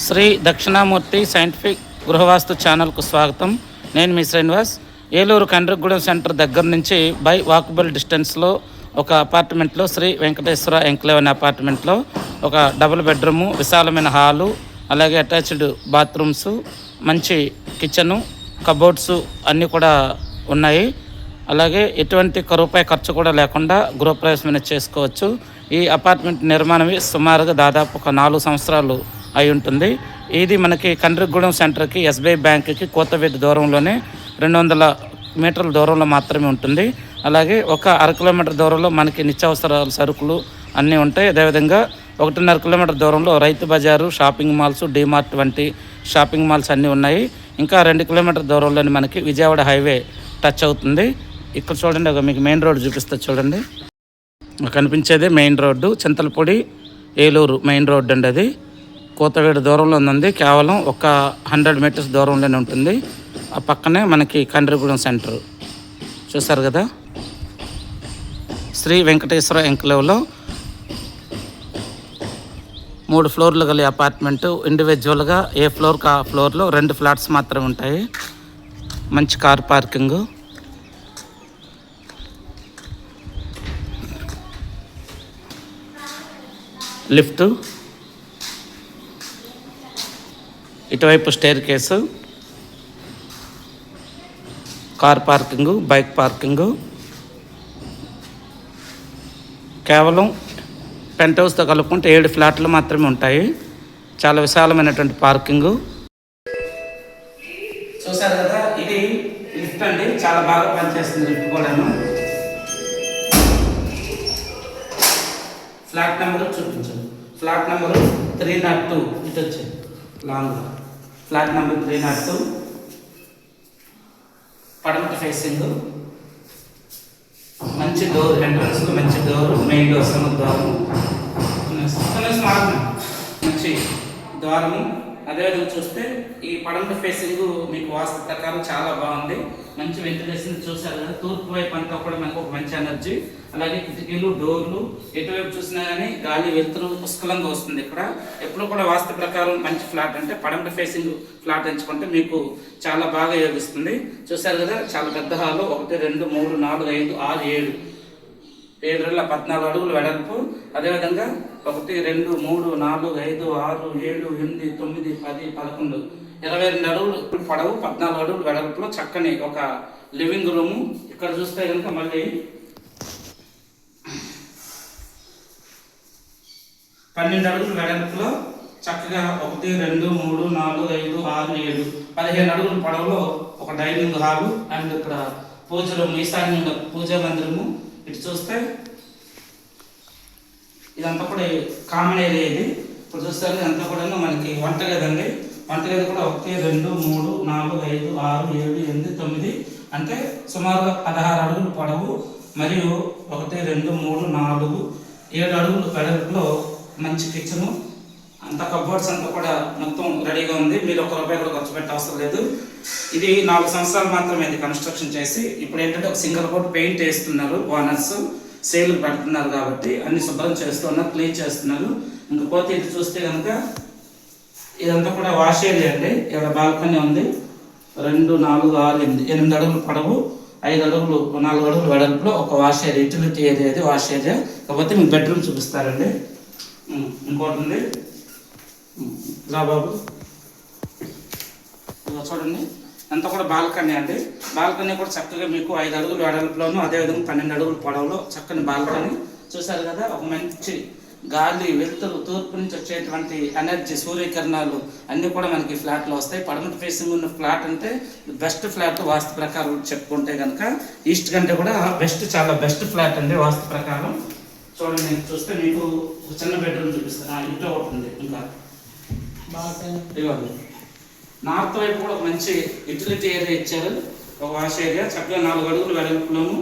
Shri Dakshinamurthy scientific గృహవాస్తు ఛానల్కు స్వాగతం. నేను మీ శ్రీనివాస్. ఏలూరు కండ్రిగూడెం సెంటర్ దగ్గర నుంచి బై వాకబుల్ డిస్టెన్స్లో ఒక అపార్ట్మెంట్లో శ్రీ వెంకటేశ్వర ఎంక్లేవ్ అనే అపార్ట్మెంట్లో ఒక డబుల్ బెడ్రూము, విశాలమైన హాలు, అలాగే అటాచ్డ్ బాత్రూమ్స్, మంచి కిచెను, కబోర్డ్స్ అన్నీ కూడా ఉన్నాయి. అలాగే ఎటువంటి రూపాయి ఖర్చు కూడా లేకుండా గృహప్రవేశం చేసుకోవచ్చు. ఈ అపార్ట్మెంట్ నిర్మాణం సుమారుగా దాదాపు ఒక 4 సంవత్సరాలు అయి ఉంటుంది. ఇది మనకి కండ్రిగూడెం సెంటర్కి, ఎస్బీఐ బ్యాంకుకి కోతవేటి దూరంలోనే 200 మీటర్ల దూరంలో మాత్రమే ఉంటుంది. అలాగే ఒక 1/2 కిలోమీటర్ దూరంలో మనకి నిత్యావసరాల సరుకులు అన్నీ ఉంటాయి. అదేవిధంగా 1.5 కిలోమీటర్ దూరంలో రైతు బజారు, షాపింగ్ మాల్స్, డీమార్ట్ వంటి షాపింగ్ మాల్స్ అన్నీ ఉన్నాయి. ఇంకా 2 కిలోమీటర్ దూరంలోనే మనకి విజయవాడ హైవే టచ్ అవుతుంది. ఇక్కడ చూడండి, మీకు మెయిన్ రోడ్డు చూపిస్తా చూడండి. కనిపించేదే main road, Chintalapudi Eluru main road అండి. అది కోతవేడు దూరంలో ఉంది. కేవలం ఒక 100 మీటర్స్ దూరంలోనే ఉంటుంది. ఆ పక్కనే మనకి కండ్రిగూడెం సెంటర్ చూసారు కదా. శ్రీ వెంకటేశ్వర ఎంక్లేవ్లో 3 ఫ్లోర్లు గల అపార్ట్మెంటు. ఇండివిజువల్గా ఏ ఫ్లోర్కి ఆ ఫ్లోర్లో 2 ఫ్లాట్స్ మాత్రమే ఉంటాయి. మంచి కార్ పార్కింగు, లిఫ్ట్, ఇటువైపు staircase, car parking, bike parking. కేవలం పెంట్ హౌస్తో కలుపుకుంటే 7 ఫ్లాట్లు మాత్రమే ఉంటాయి. చాలా విశాలమైనటువంటి పార్కింగు. చూసారు కదా, ఇది లిఫ్ట్ అండి. చాలా బాగా పనిచేస్తుంది లిఫ్ట్ కూడాను. ఫ్లాట్ నెంబరు చూపించండి. Flat number 302. ఇటు వచ్చేది లాంగ్. ఫ్లాట్ నెంబర్ 302, పడమటి ఫేసింగ్, మంచి డోర్, ఎంట్రన్స్ మంచి డోర్, మెయిన్ డోర్ ద్వారము, మంచి ద్వారము. అదేవిధంగా చూస్తే ఈ పడమటి ఫేసింగ్ మీకు వాస్తు ప్రకారం చాలా బాగుంది. మంచి వెంటిలేషన్ చూసారు కదా. తూర్పు వైపు అంతా కూడా మనకు ఒక మంచి ఎనర్జీ. అలాగే కిటికీలు, డోర్లు ఎటువైపు చూసినా కానీ గాలి, వెలుతురు పుష్కలంగా వస్తుంది. ఇక్కడ ఎప్పుడు కూడా వాస్తు ప్రకారం మంచి ఫ్లాట్ అంటే పడమటి ఫేసింగ్ ఫ్లాట్ ఎంచుకుంటే మీకు చాలా బాగా యోగిస్తుంది. చూసారు కదా, చాలా పెద్ద హాలు. 1 2 3 4 5 6 7 14 అడుగులు వెడల్పు. అదేవిధంగా 1 2 3 4 5 6 7 8 9 10 11 22 అడుగులు పొడవు, 14 అడుగులు వెడల్పులో చక్కని ఒక లివింగ్ రూము. ఇక్కడ చూస్తే కనుక మళ్ళీ 12 అడుగులు వెడల్పులో చక్కగా 1 2 3 4 5 6 7 15 అడుగుల పొడవులో ఒక డైనింగ్ హాలు అండ్ ఇక్కడ పూజ రూమ్, ఈశాన్యంగా పూజా మందిరము. ఇటు చూస్తే ఇదంతా కూడా కామన్ ఏరియా. ఇది ఇప్పుడు చూస్తారు ఇదంతా కూడా మనకి వంటగది అండి. వంటగది కూడా 1 2 3 4 5 6 7 8 9 అంటే సుమారుగా 16 అడుగులు పొడవు మరియు 1 2 3 4 7 అడుగులు వెడల్పులో మంచి కిచెను. అంత కబోర్డ్స్ అంతా కూడా మొత్తం రెడీగా ఉంది. మీరు 1 రూపాయి కూడా ఖర్చు పెట్టే అవసరం లేదు. ఇది 4 సంవత్సరాలు మాత్రమే ఇది కన్స్ట్రక్షన్ చేసి. ఇప్పుడు ఏంటంటే ఒక సింగిల్ కోట్ పెయింట్ వేస్తున్నారు ఓనర్స్. సేల్ పెడుతున్నారు కాబట్టి అన్ని శుభ్రం చేస్తున్నారు, క్లీన్ చేస్తున్నారు. ఇంకపోతే ఇది చూస్తే కనుక ఇదంతా కూడా వాష్ ఏరియా అండి. ఇక్కడ బాల్కనీ ఉంది. 2 4 6 8 అడుగులు పొడవు, 5 అడుగులు 4 అడుగులు వెడల్పులో ఒక వాష్ ఏరియా, యూటిలిటీ ఏరియా. అది వాష్ ఏరియా. కాకపోతే మీకు బెడ్రూమ్ చూపిస్తారండి. ఇంకోటి ఉంది బాబు, చూడండి. అంతా కూడా బాల్కనీ అండి. బాల్కనీ కూడా చక్కగా మీకు 5 అడుగులు వెడల్పులోను, అదేవిధంగా 12 అడుగుల పొడవులో చక్కని బాల్కనీ. చూసారు కదా, ఒక మంచి గాలి, వెలుతురు, తూర్పు నుంచి వచ్చేటువంటి ఎనర్జీ, సూర్యకిరణాలు అన్నీ కూడా మనకి ఫ్లాట్లో వస్తాయి. పడమటి ఫేసింగ్ ఉన్న ఫ్లాట్ అంటే బెస్ట్ ఫ్లాట్ వాస్తు ప్రకారం చెప్పుకుంటే కనుక. ఈస్ట్ కంటే కూడా బెస్ట్, చాలా బెస్ట్ ఫ్లాట్ అండి వాస్తు ప్రకారం. చూడండి, చూస్తే మీకు చిన్న బెడ్రూమ్ చూపిస్తాను. ఇంట్లో ఒకటి ఉంది. ఇంకా ఇవ్వండి, నార్త్ వైపు కూడా ఒక మంచి యూటిలిటీ ఏరియా ఇచ్చారు. ఒక వాష్ ఏరియా చక్కగా 4 అడుగులు వెడల్పులోను,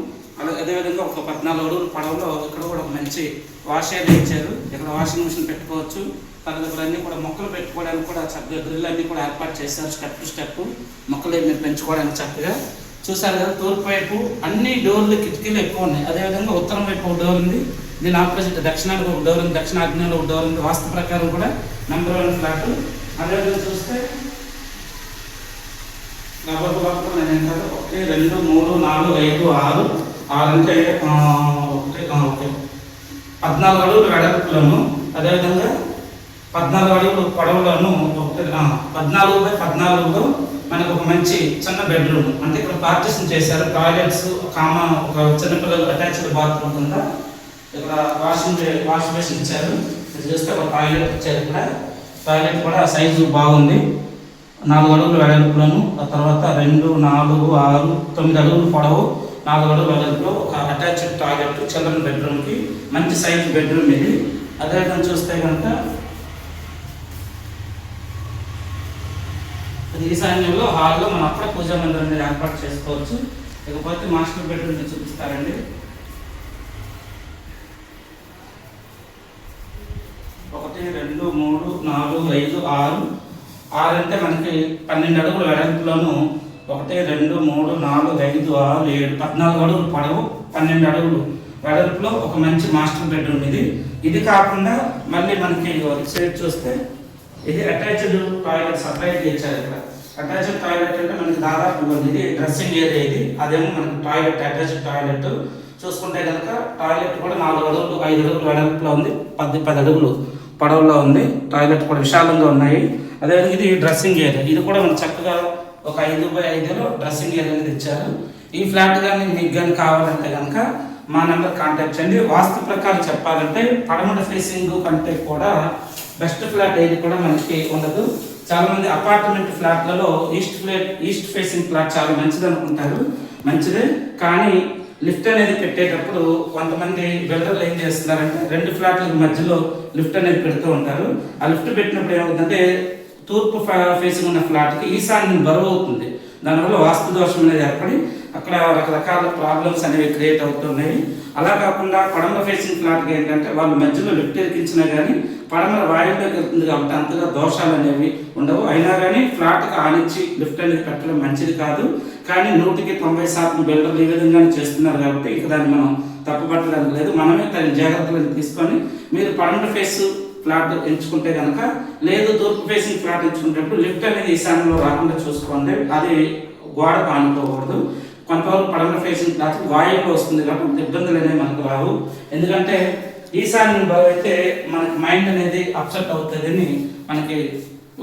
అదేవిధంగా ఒక 14 అడుగులు పొడవులో ఇక్కడ కూడా ఒక మంచి వాష్ ఏరియా ఇచ్చారు. ఇక్కడ వాషింగ్ మిషన్ పెట్టుకోవచ్చు. తదుపరి అన్నీ కూడా మొక్కలు పెట్టుకోవడానికి కూడా చక్కగా గ్రిల్ అన్నీ కూడా ఏర్పాటు చేశారు. స్టెప్ టు స్టెప్ మొక్కలు మీరు పెంచుకోవడానికి చక్కగా. చూసారు కదా, తూర్పు వైపు అన్ని డోర్లు, కిటికీలు ఎక్కువ ఉన్నాయి. అదేవిధంగా ఉత్తరం వైపు ఒక డోర్ ఉంది. దీని ఆపోజిట్ దక్షిణానికి ఒక డోర్ ఉంది, దక్షిణాగ్నేయంలో ఒక డోర్ ఉంది. వాస్తు ప్రకారం కూడా నెంబర్ 1 ఫ్లాట్. అదే చూస్తే డబల్ బాత్రూమ్ నేను కాదు 1 2 3 4 5 6 అంటే 14 అడుగులు వెడల్పులను, అదేవిధంగా 14 అడుగులు పొడవులను 14x14లో మనకు ఒక మంచి చిన్న బెడ్రూమ్. అంటే ఇక్కడ పార్టిషన్ చేశారు. టాయిలెట్స్ ఒక చిన్నపిల్లలు అటాచ్డ్ బాత్రూమ్ కింద ఇక్కడ వాష్ బేసిన్ ఇచ్చారు. ఇది చూస్తే ఒక టాయిలెట్ ఇచ్చారు. ఇక్కడ టాయిలెట్ కూడా సైజు బాగుంది. 4 అడుగులు వెడల్పులను, ఆ తర్వాత 2 4 6 9 అడుగులు పొడవు, 4 అడుగులు వెడల్పులో ఒక అటాచ్డ్ టాయిలెట్ చిల్డ్రన్ బెడ్రూమ్కి మంచి సైజు బెడ్రూమ్ ఇది. అదేవిధంగా చూస్తే కనుక ఈశాన్యంలో హాల్లో మనం అక్కడ పూజా మందిరాన్ని ఏర్పాటు చేసుకోవచ్చు. ఇకపోతే మాస్టర్ బెడ్రూమ్ చూపిస్తారండి. 1 2 3 4 5 6 అంటే మనకి 12 అడుగులు వెడల్పులోను 1 2 3 4 5 6 7 14 అడుగులు పొడవు, 12 అడుగులు వెడల్పులో ఒక మంచి మాస్టర్ బెడ్రూమ్ ఇది. ఇది కాకుండా మళ్ళీ మనకి సైడ్ చూస్తే ఇది అటాచ్డ్ టాయిలెట్ సపరేట్ ఇచ్చారు. ఇక్కడ అటాచ్డ్ టాయిలెట్ అంటే మనకి దాదాపు ఇది డ్రెస్సింగ్ ఏరియా ఇది. అదేమో మనకి టాయిలెట్ అటాచ్డ్ టాయిలెట్ చూసుకుంటే కనుక టాయిలెట్ కూడా 4 అడుగులు 5 అడుగులు వెడల్పులో ఉంది, 10 అడుగులు పొడవులో ఉంది. టాయిలెట్ కూడా విశాలంగా ఉన్నాయి. అదేవిధంగా ఇది డ్రెస్సింగ్ ఏరియా. ఇది కూడా మనం చక్కగా ఒక 5x5లో డ్రెస్సింగ్ ఏరియా అనేది ఇచ్చారు. ఈ ఫ్లాట్ కానీ మీకు కానీ కావాలంటే కనుక మా నెంబర్ కాంటాక్ట్ చేయండి. వాస్తు ప్రకారం చెప్పాలంటే పడమట ఫేసింగ్ కంటే కూడా బెస్ట్ ఫ్లాట్ ఏది కూడా మనకి ఉండదు. చాలా మంది అపార్ట్మెంట్ ఫ్లాట్లలో ఈస్ట్ ఫేసింగ్ ఫ్లాట్ చాలా మంచిది అనుకుంటారు. మంచిదే, కానీ లిఫ్ట్ అనేది పెట్టేటప్పుడు కొంతమంది బిల్డర్లు ఏం చేస్తున్నారంటే 2 ఫ్లాట్ల మధ్యలో లిఫ్ట్ అనేది పెడుతూ ఉంటారు. ఆ లిఫ్ట్ పెట్టినప్పుడు ఏమవుతుందంటే తూర్పు ఫేసింగ్ ఉన్న ఫ్లాట్కి ఈశాన్యం బరువు అవుతుంది. దానివల్ల వాస్తు దోషం అనేది ఏర్పడి అక్కడ రకరకాల ప్రాబ్లమ్స్ అనేవి క్రియేట్ అవుతున్నాయి. అలా కాకుండా పడమర ఫేసింగ్ ఫ్లాట్కి ఏంటంటే వాళ్ళు మధ్యలో లిఫ్ట్ ఎక్కించినా కానీ పడమర వాయువులోకి వెళ్తుంది కాబట్టి అంతగా దోషాలు అనేవి ఉండవు. అయినా కానీ ఫ్లాట్కి ఆనిచ్చి లిఫ్ట్ అనేది పెట్టడం మంచిది కాదు. కానీ 100% బిల్డర్లు ఈ విధంగానే చేస్తున్నారు కాబట్టి ఇక దాన్ని మనం తప్పుపట్టడానికి లేదు. మనమే తగిన జాగ్రత్తలను తీసుకొని మీరు పడమర ఫేస్ ఫ్లాట్ ఎంచుకుంటే కనుక, లేదు తూర్పు ఫేసింగ్ ఫ్లాట్ ఎంచుకునేటప్పుడు లిఫ్ట్ అనేది ఈశాన్యంలో రాకుండా చూసుకోండి. అది గోడకు ఆనుకోకూడదు. కొంతవరకు పడమర ఫేసింగ్ ఫ్లాట్ వాయువులో వస్తుంది కాబట్టి ఇబ్బందులు అనేవి మనకు రావు. ఎందుకంటే ఈశాన్యం బరువు అయితే మనకి మైండ్ అనేది అప్సెట్ అవుతుందని మనకి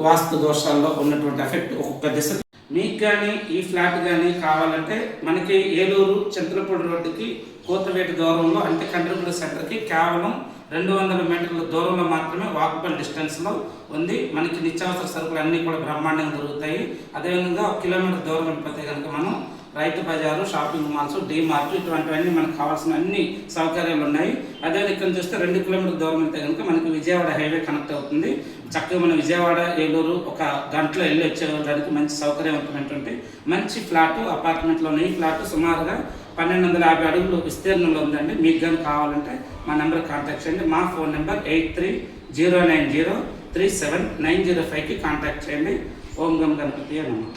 వాస్తు దోషాల్లో ఉన్నటువంటి ఎఫెక్ట్ ఒక్కొక్క దిశ. మీకు కానీ ఈ ఫ్లాట్ కానీ కావాలంటే మనకి ఏలూరు చింతలపూడి రోడ్డుకి కోతవేట దూరంలో అంటే కండ్రిగూడెం సెంటర్కి కేవలం 200 మీటర్ల దూరంలో మాత్రమే వాకబుల్ డిస్టెన్స్లో ఉంది. మనకి నిత్యావసర సరుకులు అన్నీ కూడా బ్రహ్మాండంగా దొరుకుతాయి. అదేవిధంగా 1 కిలోమీటర్ దూరం వెళ్ళిపోతే కనుక మనం రైతు బజారు, షాపింగ్ మాల్స్, డీమార్ట్ ఇటువంటివన్నీ మనకు కావాల్సిన అన్ని సౌకర్యాలు ఉన్నాయి. అదేవిధంగా ఇక్కడ చూస్తే 2 కిలోమీటర్ దూరం వెళ్తే కనుక మనకి విజయవాడ హైవే కనెక్ట్ అవుతుంది. చక్కగా మన విజయవాడ ఏలూరు 1 గంటలో వెళ్ళి వచ్చేదానికి మంచి సౌకర్యవంతమైనటువంటి మంచి ఫ్లాట్ అపార్ట్మెంట్లో ఉన్నాయి. ఈ ఫ్లాట్ సుమారుగా 1250 అడుగులు విస్తీర్ణంలో ఉందండి. మీకు కానీ కావాలంటే మా నెంబర్ కాంటాక్ట్ చేయండి. మా ఫోన్ నెంబర్ 8309037995కి కాంటాక్ట్ చేయండి. ఓం గం గణపతి నమః.